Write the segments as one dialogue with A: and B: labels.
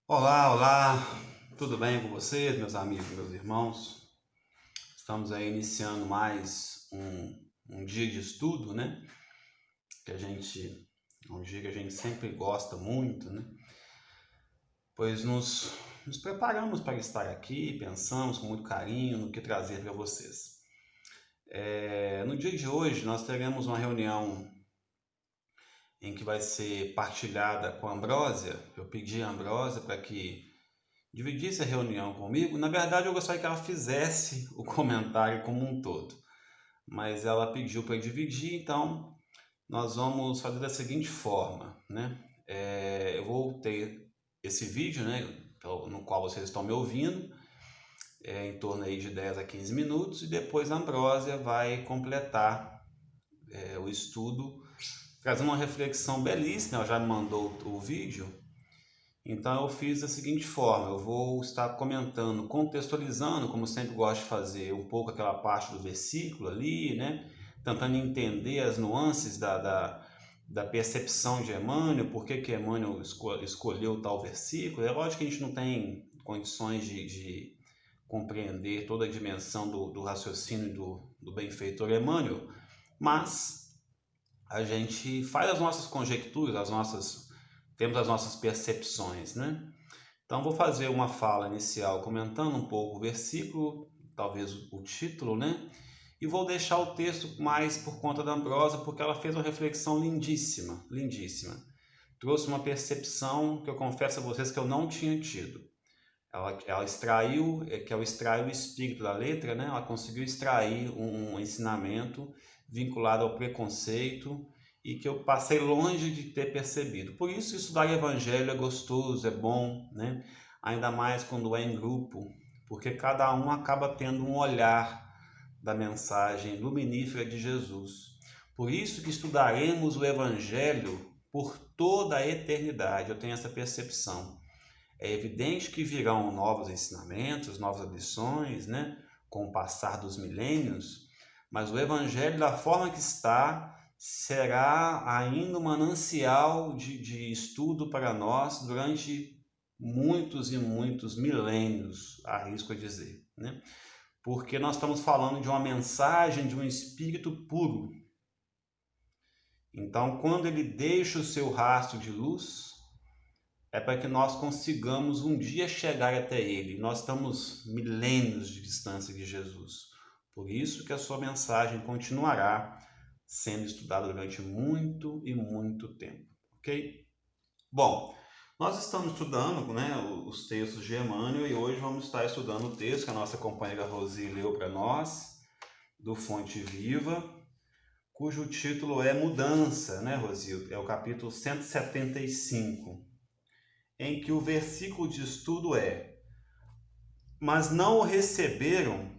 A: Olá, olá, tudo bem com vocês, meus amigos, meus irmãos? Estamos aí iniciando mais um dia de estudo, né? Que a gente, um dia que a gente sempre gosta muito, né? Pois nos preparamos para estar aqui, pensamos com muito carinho no que trazer para vocês. No dia de hoje, nós teremos uma reunião em que vai ser partilhada com a Ambrósia. Eu pedi a Ambrósia para que dividisse a reunião comigo. Na verdade, eu gostaria que ela fizesse o comentário como um todo, mas ela pediu para dividir, então nós vamos fazer da seguinte forma, né? Eu vou ter esse vídeo, né, no qual vocês estão me ouvindo, em torno aí de 10 a 15 minutos, e depois a Ambrósia vai completar o estudo, trazendo uma reflexão belíssima. Ela já me mandou o vídeo. Então eu fiz da seguinte forma: eu vou estar comentando, contextualizando, como sempre gosto de fazer, um pouco aquela parte do versículo ali, né? Tentando entender as nuances da percepção de Emmanuel, por que Emmanuel escolheu tal versículo. É lógico que a gente não tem condições de compreender toda a dimensão do raciocínio do benfeitor Emmanuel, mas a gente faz as nossas conjecturas, temos as nossas percepções, né? Então vou fazer uma fala inicial comentando um pouco o versículo, talvez o título, né? E vou deixar o texto mais por conta da Ambrosa, porque ela fez uma reflexão lindíssima, lindíssima. Trouxe uma percepção que eu confesso a vocês que eu não tinha tido. Ela extraiu, que ela extraiu o espírito da letra, né? Ela conseguiu extrair um ensinamento vinculado ao preconceito e que eu passei longe de ter percebido. Por isso, estudar evangelho é gostoso, é bom, né? Ainda mais quando é em grupo, porque cada um acaba tendo um olhar da mensagem luminífera de Jesus. Por isso que estudaremos o evangelho por toda a eternidade. Eu tenho essa percepção. É evidente que virão novos ensinamentos, novas lições, né? Com o passar dos milênios, mas o evangelho, da forma que está, será ainda um manancial de estudo para nós durante muitos e muitos milênios, arrisco a dizer, né? Porque nós estamos falando de uma mensagem de um espírito puro. Então, quando ele deixa o seu rastro de luz, é para que nós consigamos um dia chegar até ele. Nós estamos milênios de distância de Jesus. Por isso que a sua mensagem continuará sendo estudada durante muito e muito tempo, ok? Bom, nós estamos estudando, né, os textos de Emmanuel, e hoje vamos estar estudando o texto que a nossa companheira Rosi leu para nós, do Fonte Viva, cujo título é Mudança, né, Rosi? É o capítulo 175, em que o versículo de estudo é: mas não o receberam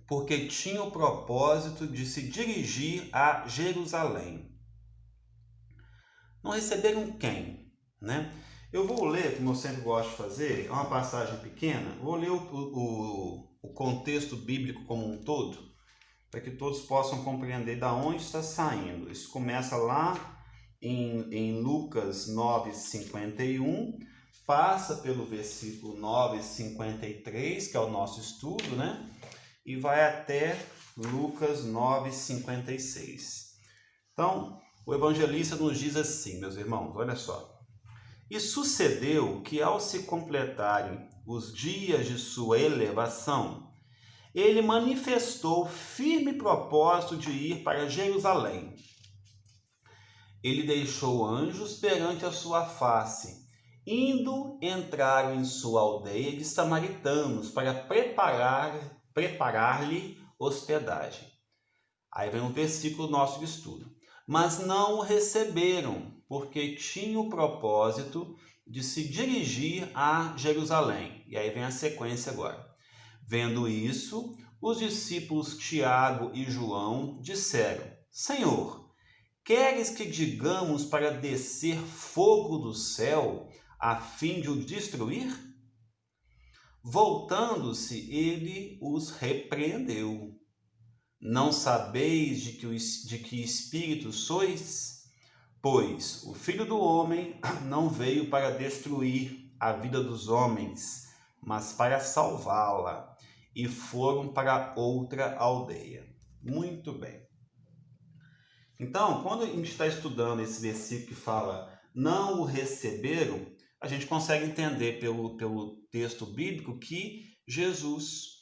A: porque tinha o propósito de se dirigir a Jerusalém. Não receberam quem, né? Eu vou ler, como eu sempre gosto de fazer, é uma passagem pequena, vou ler o contexto bíblico como um todo, para que todos possam compreender de onde está saindo. Isso começa lá em Lucas 9:51, passa pelo versículo 9:53, que é o nosso estudo, né? E vai até Lucas 9:56. Então, o evangelista nos diz assim, meus irmãos, olha só. E sucedeu que, ao se completarem os dias de sua elevação, ele manifestou firme propósito de ir para Jerusalém. Ele deixou anjos perante a sua face, indo entraram em sua aldeia de samaritanos para preparar-lhe hospedagem. Aí vem um versículo nosso de estudo. Mas não o receberam, porque tinha o propósito de se dirigir a Jerusalém. E aí vem a sequência agora. Vendo isso, os discípulos Tiago e João disseram: Senhor, queres que digamos para descer fogo do céu a fim de o destruir? Voltando-se, ele os repreendeu. Não sabeis de que espírito sois? Pois o Filho do Homem não veio para destruir a vida dos homens, mas para salvá-la, e foram para outra aldeia. Muito bem. Então, quando a gente está estudando esse versículo que fala não o receberam, a gente consegue entender pelo texto bíblico que Jesus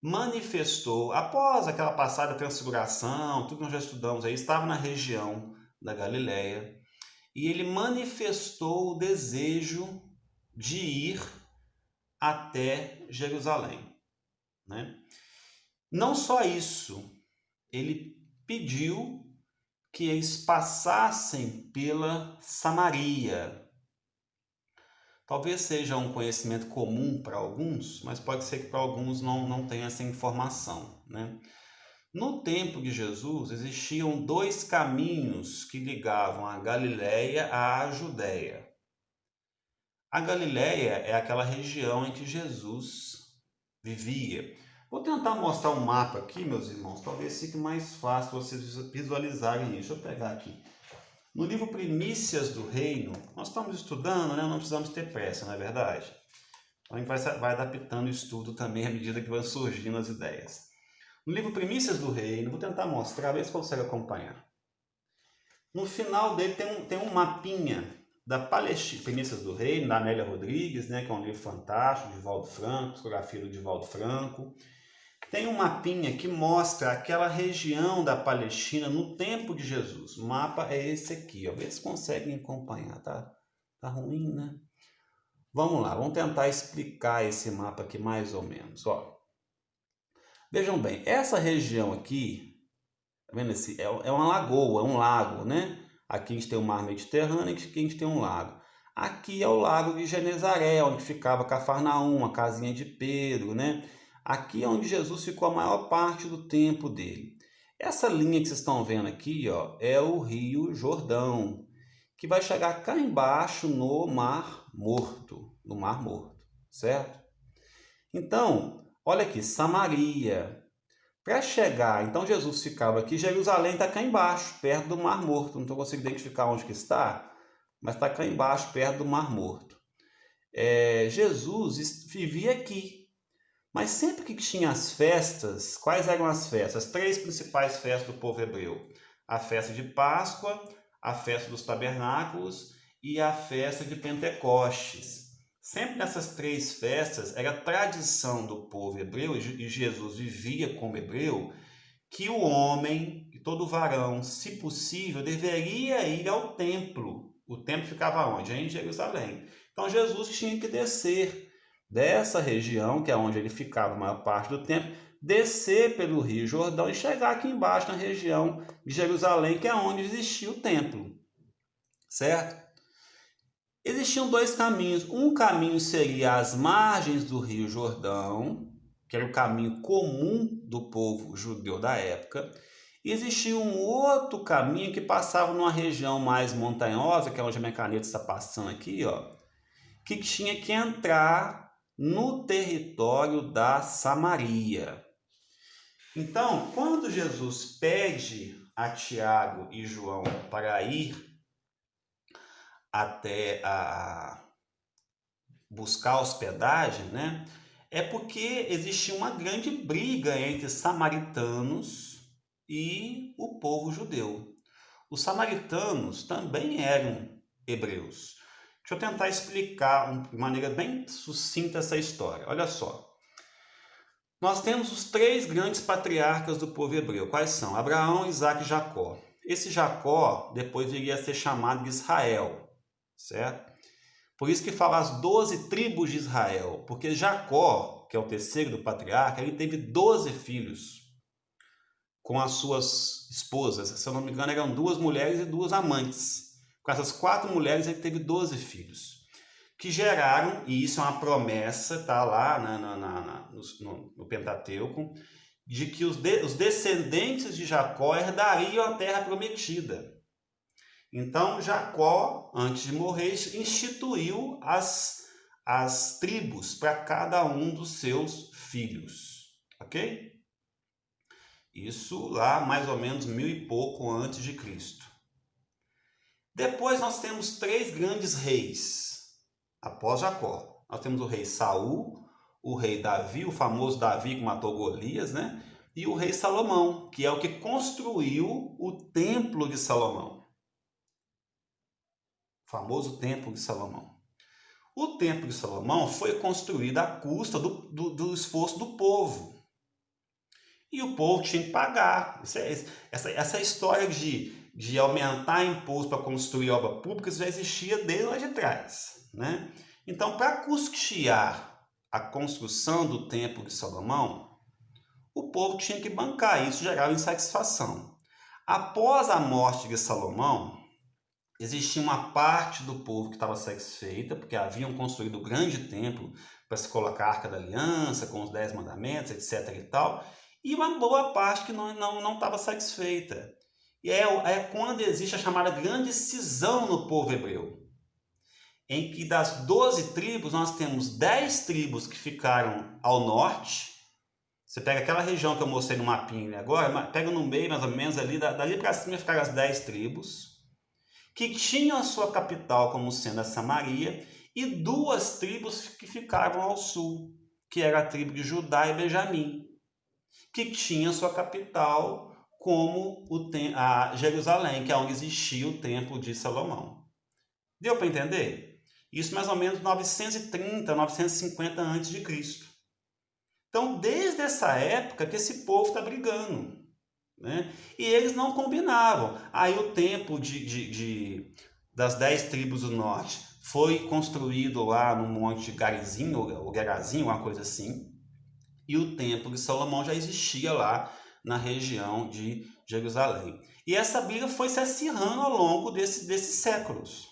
A: manifestou, após aquela passada transfiguração, tudo que nós já estudamos aí, estava na região da Galileia, e ele manifestou o desejo de ir até Jerusalém, né? Não só isso, ele pediu que eles passassem pela Samaria. Talvez seja um conhecimento comum para alguns, mas pode ser que para alguns não tenha essa informação, né? No tempo de Jesus, existiam dois caminhos que ligavam a Galileia à Judéia. A Galileia é aquela região em que Jesus vivia. Vou tentar mostrar um mapa aqui, meus irmãos, talvez fique mais fácil vocês visualizarem isso. Deixa eu pegar aqui. No livro Primícias do Reino, nós estamos estudando, né? Não precisamos ter pressa, não é verdade? Então a gente vai adaptando o estudo também à medida que vão surgindo as ideias. No livro Primícias do Reino, vou tentar mostrar, ver se consegue acompanhar. No final dele tem um mapinha da Palestina, Primícias do Reino, da Amélia Rodrigues, né? Que é um livro fantástico, de Divaldo Franco, psicografia do Divaldo Franco. Tem um mapinha que mostra aquela região da Palestina no tempo de Jesus. O mapa é esse aqui, ó. Vê se conseguem acompanhar, tá? Tá ruim, né? Vamos lá, vamos tentar explicar esse mapa aqui mais ou menos, ó. Vejam bem, essa região aqui, tá vendo? É uma lagoa, é um lago, né? Aqui a gente tem o mar Mediterrâneo e aqui a gente tem um lago. Aqui é o lago de Genezaré, onde ficava Cafarnaum, a casinha de Pedro, né? Aqui é onde Jesus ficou a maior parte do tempo dele. Essa linha que vocês estão vendo aqui, ó, é o Rio Jordão, que vai chegar cá embaixo no Mar Morto, certo? Então, olha aqui, Samaria. Para chegar, então Jesus ficava aqui, Jerusalém está cá embaixo, perto do Mar Morto. Não estou conseguindo identificar onde que está, mas está cá embaixo, perto do Mar Morto. Jesus vivia aqui. Mas sempre que tinha as festas, quais eram as festas? As três principais festas do povo hebreu. A festa de Páscoa, a festa dos tabernáculos e a festa de Pentecostes. Sempre nessas três festas era tradição do povo hebreu, e Jesus vivia como hebreu, que o homem, que todo varão, se possível, deveria ir ao templo. O templo ficava onde? Em Jerusalém. Então Jesus tinha que descer dessa região, que é onde ele ficava a maior parte do tempo, descer pelo Rio Jordão e chegar aqui embaixo na região de Jerusalém, que é onde existia o templo, certo? Existiam dois caminhos. Um caminho seria as margens do Rio Jordão, que era o caminho comum do povo judeu da época. E existia um outro caminho que passava numa região mais montanhosa, que é onde a minha caneta está passando aqui, ó, que tinha que entrar no território da Samaria. Então, quando Jesus pede a Tiago e João para ir até buscar hospedagem, né? É porque existia uma grande briga entre samaritanos e o povo judeu. Os samaritanos também eram hebreus. Deixa eu tentar explicar de maneira bem sucinta essa história. Olha só. Nós temos os três grandes patriarcas do povo hebreu. Quais são? Abraão, Isaque e Jacó. Esse Jacó depois viria a ser chamado de Israel, certo? Por isso que fala as 12 tribos de Israel. Porque Jacó, que é o terceiro do patriarca, ele teve 12 filhos com as suas esposas. Se eu não me engano, eram 2 mulheres e 2 amantes. Com essas 4 mulheres, ele teve 12 filhos, que geraram, e isso é uma promessa, tá lá no Pentateuco, de que os descendentes de Jacó herdariam a terra prometida. Então, Jacó, antes de morrer, instituiu as tribos para cada um dos seus filhos, ok? Isso lá mais ou menos 1000 e pouco antes de Cristo. Depois nós temos 3 grandes reis. após Jacó. Nós temos o rei Saul, o rei Davi, o famoso Davi que matou Golias, né? E o rei Salomão, que é o que construiu o Templo de Salomão. O famoso Templo de Salomão. O Templo de Salomão foi construído à custa do esforço do povo. E o povo tinha que pagar. Essa história de aumentar imposto para construir obra pública já existia desde lá de trás, né? Então, para custear a construção do Templo de Salomão, o povo tinha que bancar. Isso gerava insatisfação. Após a morte de Salomão, existia uma parte do povo que estava satisfeita, porque haviam construído o grande templo para se colocar a Arca da Aliança, com os 10 mandamentos, etc. e tal, e uma boa parte que não estava satisfeita. E é quando existe a chamada grande cisão no povo hebreu, em que das 12 tribos, nós temos 10 tribos que ficaram ao norte. Você pega aquela região que eu mostrei no mapinha agora, pega no meio, mais ou menos, dali para cima ficaram as 10 tribos, que tinham a sua capital como sendo a Samaria, e 2 tribos que ficavam ao sul, que era a tribo de Judá e Benjamim, que tinha sua capital como a Jerusalém, que é onde existia o Templo de Salomão. Deu para entender? Isso mais ou menos 930, 950 a.C. Então, desde essa época que esse povo está brigando, né? E eles não combinavam. Aí o templo das 10 tribos do norte foi construído lá no Monte Garizim, ou Gerazim, uma coisa assim. E o templo de Salomão já existia lá na região de Jerusalém. E essa briga foi se acirrando ao longo desses séculos.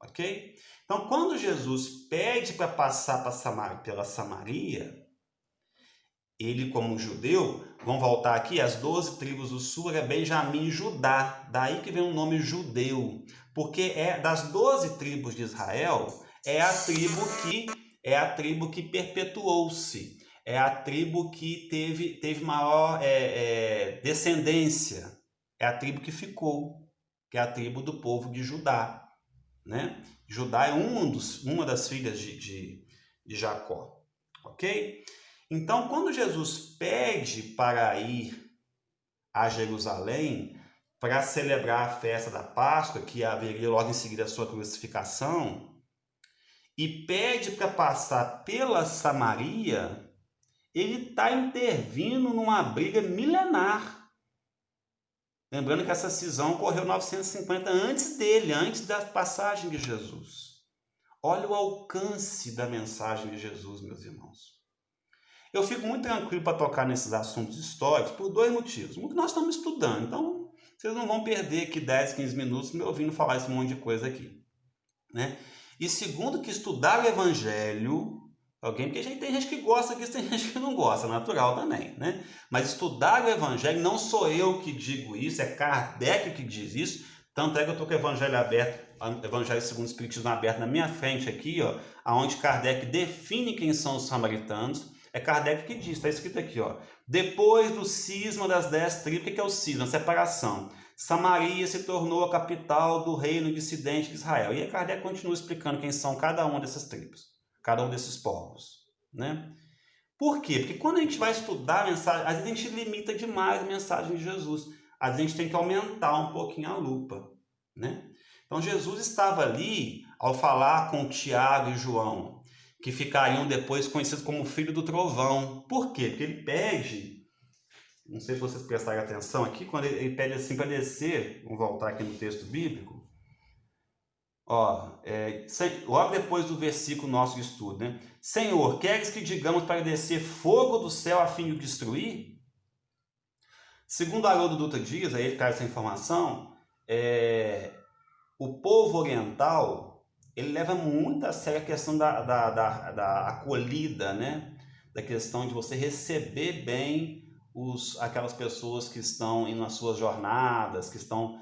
A: Ok? Então, quando Jesus pede para passar pela Samaria, ele, como judeu, vamos voltar aqui, as 12 tribos do sul era Benjamim e Judá. Daí que vem o nome judeu. Porque das 12 tribos de Israel, é a tribo que perpetuou-se. É a tribo que teve maior descendência. É a tribo que ficou, que é a tribo do povo de Judá, né? Judá é uma das filhas de Jacó, ok? Então, quando Jesus pede para ir a Jerusalém para celebrar a festa da Páscoa, que haveria logo em seguida a sua crucificação, e pede para passar pela Samaria, ele está intervindo numa briga milenar. Lembrando que essa cisão ocorreu 950 antes dele, antes da passagem de Jesus. Olha o alcance da mensagem de Jesus, meus irmãos. Eu fico muito tranquilo para tocar nesses assuntos históricos por 2 motivos. Um, que nós estamos estudando, então vocês não vão perder aqui 10, 15 minutos me ouvindo falar esse monte de coisa aqui, né? E segundo, que estudar o Evangelho, porque tem gente que gosta disso, tem gente que não gosta, natural também, né? Mas estudar o Evangelho, não sou eu que digo isso, é Kardec que diz isso. Tanto é que eu estou com o Evangelho aberto, Evangelho segundo o Espiritismo aberto na minha frente aqui, ó, onde Kardec define quem são os samaritanos. É Kardec que diz, está escrito aqui, ó. Depois do cisma das 10 tribos, o que é o cisma? A separação. Samaria se tornou a capital do reino dissidente de Israel. E Kardec continua explicando quem são cada uma dessas tribos, cada um desses povos, né? Por quê? Porque quando a gente vai estudar a mensagem, às vezes a gente limita demais a mensagem de Jesus. Às vezes a gente tem que aumentar um pouquinho a lupa, né? Então Jesus estava ali ao falar com Tiago e João, que ficariam depois conhecidos como filho do trovão. Por quê? Porque ele pede, não sei se vocês prestaram atenção aqui, quando ele pede assim para descer, vamos voltar aqui no texto bíblico, ó, logo depois do versículo nosso de estudo, né? Senhor, queres que digamos para descer fogo do céu a fim de o destruir? Segundo Haroldo Dutra Dias, aí ele traz essa informação, o povo oriental, ele leva muito a sério a questão da acolhida, né? Da questão de você receber bem aquelas pessoas que estão indo nas suas jornadas, que estão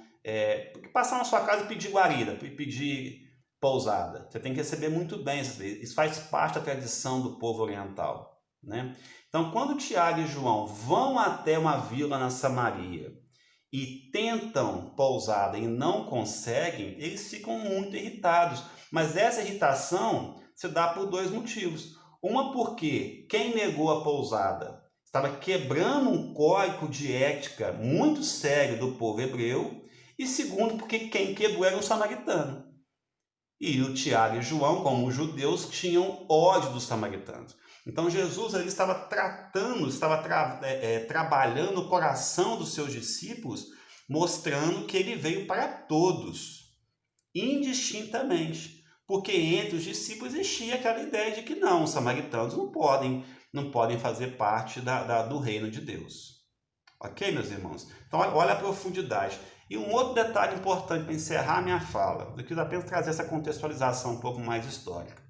A: passar na sua casa e pedir guarida, pedir pousada. Você tem que receber muito bem isso faz parte da tradição do povo oriental, né? Então, quando Tiago e João vão até uma vila na Samaria e tentam pousada e não conseguem, eles ficam muito irritados, Mas essa irritação se dá por dois motivos. Uma porque quem negou a pousada estava quebrando um código de ética muito sério do povo hebreu, e segundo porque quem quebrou era um samaritano. E o Tiago e João, como judeus, tinham ódio dos samaritanos. Então Jesus ele estava trabalhando o coração dos seus discípulos, mostrando que ele veio para todos, indistintamente. Porque entre os discípulos existia aquela ideia de que não, os samaritanos não podem fazer parte do reino de Deus. Ok, meus irmãos? Então, olha a profundidade. E um outro detalhe importante para encerrar a minha fala, eu quis apenas trazer essa contextualização um pouco mais histórica.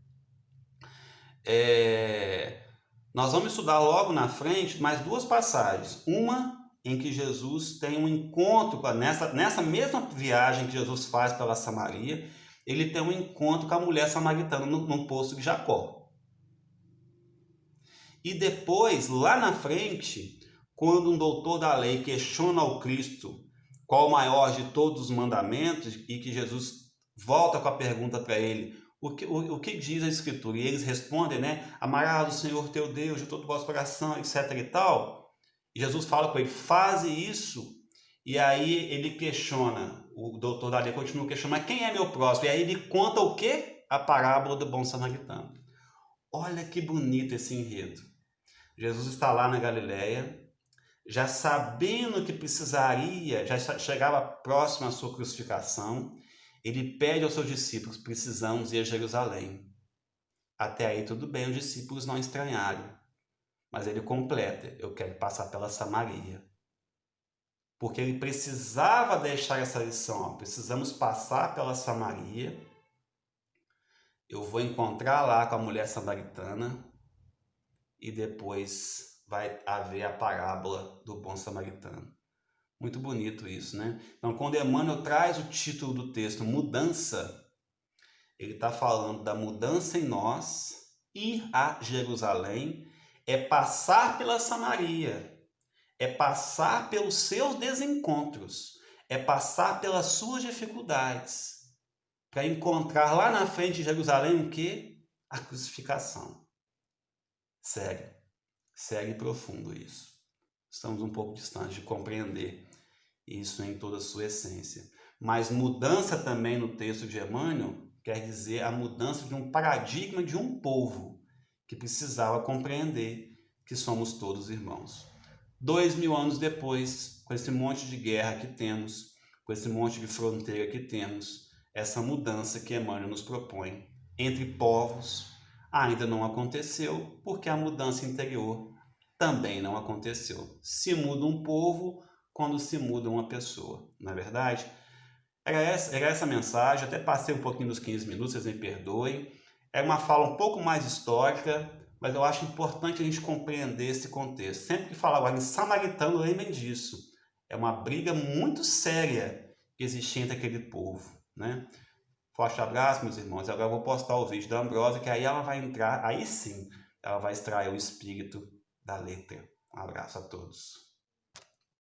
A: Nós vamos estudar logo na frente mais duas passagens. Uma em que Jesus tem um encontro, nessa mesma viagem que Jesus faz pela Samaria, ele tem um encontro com a mulher samaritana no poço de Jacó. E depois, lá na frente, quando um doutor da lei questiona ao Cristo qual o maior de todos os mandamentos, e que Jesus volta com a pergunta para ele, o que diz a Escritura? E eles respondem, né? Amarás o Senhor teu Deus de todo o vosso coração, etc e tal. E Jesus fala para ele, faze isso. E aí ele questiona, o doutor da lei continua questionando, mas quem é meu próximo? E aí ele conta o quê? A parábola do bom samaritano. Olha que bonito esse enredo. Jesus está lá na Galileia, já sabendo que precisaria, já chegava próximo à sua crucificação, ele pede aos seus discípulos, precisamos ir a Jerusalém. Até aí tudo bem, os discípulos não estranharam, mas ele completa, eu quero passar pela Samaria. Porque ele precisava deixar essa lição, ó, precisamos passar pela Samaria, eu vou encontrar lá com a mulher samaritana, e depois vai haver a parábola do bom samaritano. Muito bonito isso, né? Então, quando Emmanuel traz o título do texto, Mudança, ele está falando da mudança em nós, ir a Jerusalém, é passar pela Samaria, é passar pelos seus desencontros, é passar pelas suas dificuldades, para encontrar lá na frente de Jerusalém o quê? A crucificação. Sério e profundo isso. Estamos um pouco distantes de compreender isso em toda a sua essência. Mas mudança também no texto de Emmanuel quer dizer a mudança de um paradigma de um povo que precisava compreender que somos todos irmãos. 2000 anos depois, com esse monte de guerra que temos, com esse monte de fronteira que temos, essa mudança que Emmanuel nos propõe entre povos ainda não aconteceu, porque a mudança interior também não aconteceu. Se muda um povo quando se muda uma pessoa, não é verdade? Era essa a mensagem, até passei um pouquinho dos 15 minutos, vocês me perdoem. É uma fala um pouco mais histórica, mas eu acho importante a gente compreender esse contexto. Sempre que falar agora em samaritano, lembrem disso. É uma briga muito séria que existia entre aquele povo, né? Forte abraço, meus irmãos. Agora eu vou postar o vídeo da Ambrosa, que aí ela vai entrar, aí sim, ela vai extrair o espírito da letra. Um abraço a todos.